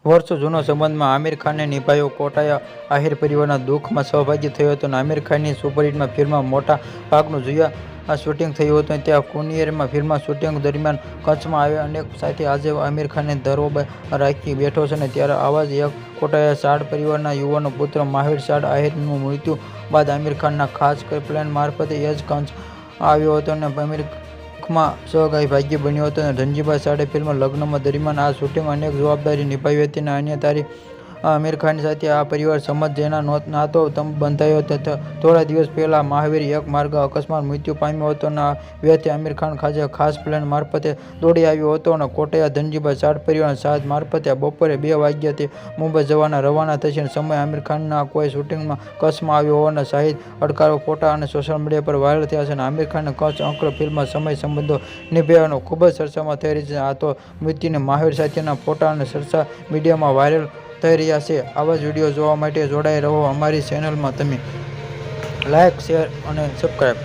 વર્ષો જૂનો સંબંધમાં આમિર ખાનને નિભાયો કોટાયા આહિર પરિવારના દુઃખમાં સહભાગી થયો હતો અને આમિર ખાનની સુપરહિટ ફિલ્મમાં મોટા ભાગનું જુયા શૂટિંગ થયું હતું. ત્યાં કુનિયરમાં ફિલ્મના શૂટિંગ દરમિયાન કચ્છમાં આવેલા અનેક સાથી આજે આમિર ખાનને ધરોબર રાખી બેઠો છે. ત્યારે આવા જ એક કોટાયા શાહ પરિવારના યુવાનો પુત્ર માહિર શાહ આહિરનું મૃત્યુ બાદ આમિર ખાનના ખાસ પ્લેન મારફતે એ જ કચ્છ આવ્યો હતો અને માં સહભાગી બન્યો હતો. ધનજીભાઈ શાહે ફિલ્મ લગ્નમાં દરમિયાન આ શૂટિંગ અનેક જવાબદારી નિભાવી હતી અને અન્ય તારીખ આમિર ખાન સાથે આ પરિવાર સમજ જેના નાતો બંધાયો હતો. થોડા દિવસ પહેલા મહાવીર એક માર્ગ અકસ્માત મૃત્યુ પામ્યો હતો અને આ વ્યક્તિ આમિર ખાન ખાસ પ્લેન મારફતે દોડી આવ્યો હતો અને કોટાયા ધનજીભાઈ શાહ પરિવાર શાહ મારફતે બપોરે 2 વાગ્યાથી મુંબઈ જવાના રવાના થશે. સમયે આમિર ખાનના કોઈ શૂટિંગમાં કચ્છમાં આવ્યો હોવાના શાહિદ અડકારો ફોટા અને સોશિયલ મીડિયા પર વાયરલ થયા છે. આમિર ખાને કચ્છ અંકલ ફિલ્મમાં સમય સંબંધો નિભાવવાનો ખૂબ જ ચર્ચામાં થઈ રહી છે. આ તો મૃત્યુની મહાવીર સાથેના ફોટા અને ચર્ચા મીડિયામાં વાયરલ થઈ રહ્યા છે. આવા જ વિડીયો જોવા માટે જોડાઈ રહો અમારી ચેનલમાં. તમે લાઇક, શેર અને સબસ્ક્રાઈબ